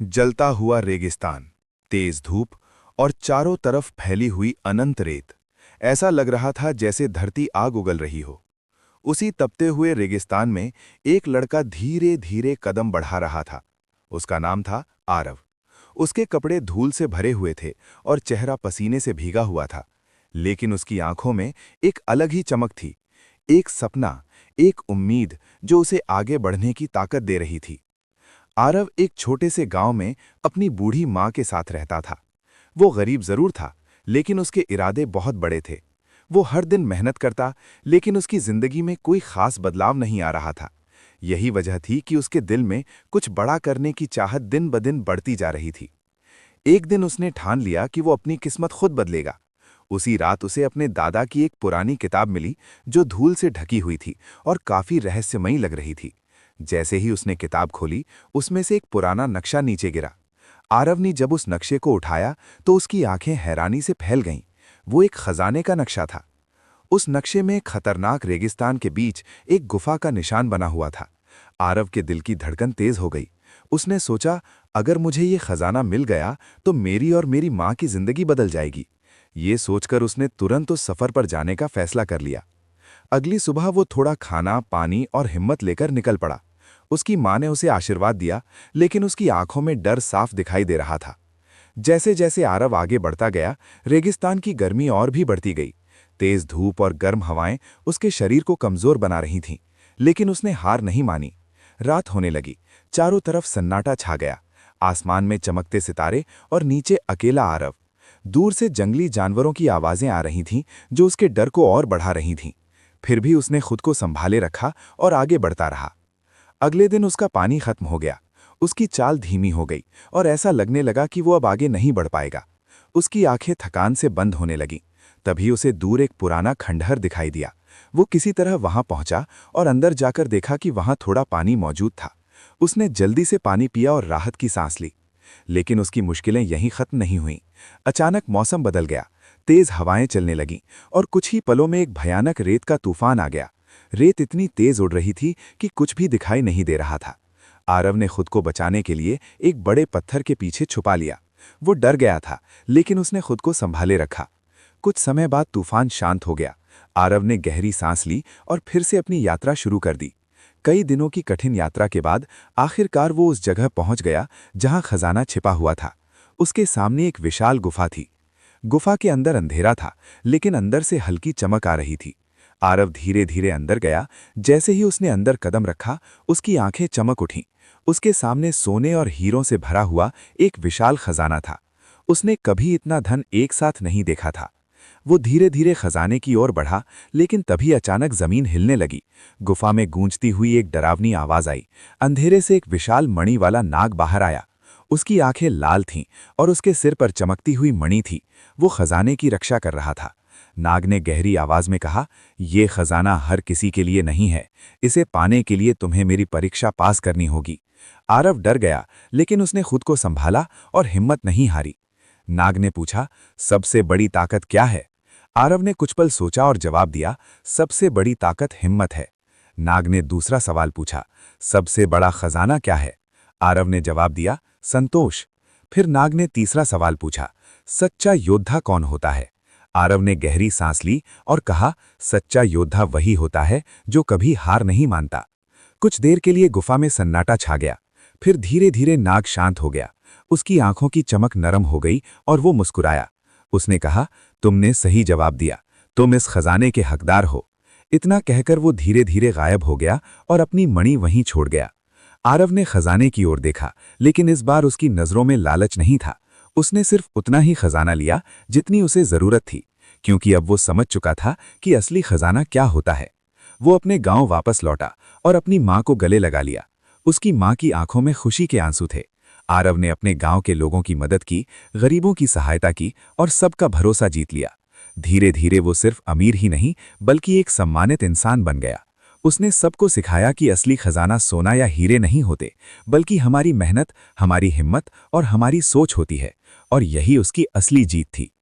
जलता हुआ रेगिस्तान, तेज धूप और चारों तरफ फैली हुई अनंत रेत। ऐसा लग रहा था जैसे धरती आग उगल रही हो। उसी तपते हुए रेगिस्तान में एक लड़का धीरे धीरे कदम बढ़ा रहा था। उसका नाम था आरव। उसके कपड़े धूल से भरे हुए थे और चेहरा पसीने से भीगा हुआ था, लेकिन उसकी आंखों में एक अलग ही चमक थी। एक सपना, एक उम्मीद जो उसे आगे बढ़ने की ताकत दे रही थी। आरव एक छोटे से गांव में अपनी बूढ़ी माँ के साथ रहता था। वो गरीब जरूर था, लेकिन उसके इरादे बहुत बड़े थे। वो हर दिन मेहनत करता, लेकिन उसकी जिंदगी में कोई खास बदलाव नहीं आ रहा था। यही वजह थी कि उसके दिल में कुछ बड़ा करने की चाहत दिन ब दिन बढ़ती जा रही थी। एक दिन उसने ठान लिया कि वो अपनी किस्मत खुद बदलेगा। उसी रात उसे अपने दादा की एक पुरानी किताब मिली, जो धूल से ढकी हुई थी और काफी रहस्यमयी लग रही थी। जैसे ही उसने किताब खोली, उसमें से एक पुराना नक्शा नीचे गिरा। आरव ने जब उस नक्शे को उठाया तो उसकी आंखें हैरानी से फैल गईं। वो एक खजाने का नक्शा था। उस नक्शे में खतरनाक रेगिस्तान के बीच एक गुफा का निशान बना हुआ था। आरव के दिल की धड़कन तेज हो गई। उसने सोचा, अगर मुझे ये खजाना मिल गया तो मेरी और मेरी माँ की जिंदगी बदल जाएगी। ये सोचकर उसने तुरंत उस सफर पर जाने का फैसला कर लिया। अगली सुबह वो थोड़ा खाना, पानी और हिम्मत लेकर निकल पड़ा। उसकी माँ ने उसे आशीर्वाद दिया, लेकिन उसकी आंखों में डर साफ दिखाई दे रहा था। जैसे जैसे आरव आगे बढ़ता गया, रेगिस्तान की गर्मी और भी बढ़ती गई। तेज धूप और गर्म हवाएं उसके शरीर को कमजोर बना रही थीं, लेकिन उसने हार नहीं मानी। रात होने लगी, चारों तरफ सन्नाटा छा गया। आसमान में चमकते सितारे और नीचे अकेला आरव। दूर से जंगली जानवरों की आवाजें आ रही थीं, जो उसके डर को और बढ़ा रही थीं। फिर भी उसने खुद को संभाले रखा और आगे बढ़ता रहा। अगले दिन उसका पानी खत्म हो गया। उसकी चाल धीमी हो गई और ऐसा लगने लगा कि वो अब आगे नहीं बढ़ पाएगा। उसकी आंखें थकान से बंद होने लगीं। तभी उसे दूर एक पुराना खंडहर दिखाई दिया। वो किसी तरह वहां पहुंचा और अंदर जाकर देखा कि वहां थोड़ा पानी मौजूद था। उसने जल्दी से पानी पिया और राहत की सांस ली। लेकिन उसकी मुश्किलें यहीं खत्म नहीं हुईं। अचानक मौसम बदल गया। तेज हवाएं चलने लगीं और कुछ ही पलों में एक भयानक रेत का तूफान आ गया। रेत इतनी तेज उड़ रही थी कि कुछ भी दिखाई नहीं दे रहा था। आरव ने खुद को बचाने के लिए एक बड़े पत्थर के पीछे छुपा लिया। वो डर गया था, लेकिन उसने खुद को संभाले रखा। कुछ समय बाद तूफान शांत हो गया। आरव ने गहरी सांस ली और फिर से अपनी यात्रा शुरू कर दी। कई दिनों की कठिन यात्रा के बाद आखिरकार वो उस जगह पहुंच गया जहां खजाना छिपा हुआ था। उसके सामने एक विशाल गुफा थी। गुफा के अंदर अंधेरा था, लेकिन अंदर से हल्की चमक आ रही थी। आरव धीरे धीरे अंदर गया। जैसे ही उसने अंदर कदम रखा, उसकी आंखें चमक उठीं। उसके सामने सोने और हीरों से भरा हुआ एक विशाल खजाना था। उसने कभी इतना धन एक साथ नहीं देखा था। वो धीरे धीरे खजाने की ओर बढ़ा, लेकिन तभी अचानक जमीन हिलने लगी। गुफा में गूंजती हुई एक डरावनी आवाज आई। अंधेरे से एक विशाल मणि वाला नाग बाहर आया। उसकी आंखें लाल थीं और उसके सिर पर चमकती हुई मणि थी। वो खजाने की रक्षा कर रहा था। नाग ने गहरी आवाज में कहा, "ये खजाना हर किसी के लिए नहीं है। इसे पाने के लिए तुम्हें मेरी परीक्षा पास करनी होगी।" आरव डर गया, लेकिन उसने खुद को संभाला और हिम्मत नहीं हारी। नाग ने पूछा, "सबसे बड़ी ताकत क्या है?" आरव ने कुछ पल सोचा और जवाब दिया, "सबसे बड़ी ताकत हिम्मत है।" नाग ने दूसरा सवाल पूछा, "सबसे बड़ा खजाना क्या है?" आरव ने जवाब दिया, "संतोष।" फिर नाग ने तीसरा सवाल पूछा, "सच्चा योद्धा कौन होता है?" आरव ने गहरी सांस ली और कहा, "सच्चा योद्धा वही होता है जो कभी हार नहीं मानता।" कुछ देर के लिए गुफा में सन्नाटा छा गया। फिर धीरे धीरे नाग शांत हो गया। उसकी आंखों की चमक नरम हो गई और वो मुस्कुराया। उसने कहा, "तुमने सही जवाब दिया। तुम इस खजाने के हकदार हो।" इतना कहकर वो धीरे धीरे गायब हो गया और अपनी मणि वहीं छोड़ गया। आरव ने खजाने की ओर देखा, लेकिन इस बार उसकी नजरों में लालच नहीं था। उसने सिर्फ उतना ही खजाना लिया जितनी उसे जरूरत थी, क्योंकि अब वो समझ चुका था कि असली खजाना क्या होता है। वो अपने गांव वापस लौटा और अपनी माँ को गले लगा लिया। उसकी माँ की आंखों में खुशी के आंसू थे। आरव ने अपने गांव के लोगों की मदद की, गरीबों की सहायता की और सबका भरोसा जीत लिया। धीरे धीरे वो सिर्फ अमीर ही नहीं, बल्कि एक सम्मानित इंसान बन गया। उसने सबको सिखाया कि असली खजाना सोना या हीरे नहीं होते, बल्कि हमारी मेहनत, हमारी हिम्मत और हमारी सोच होती है। और यही उसकी असली जीत थी।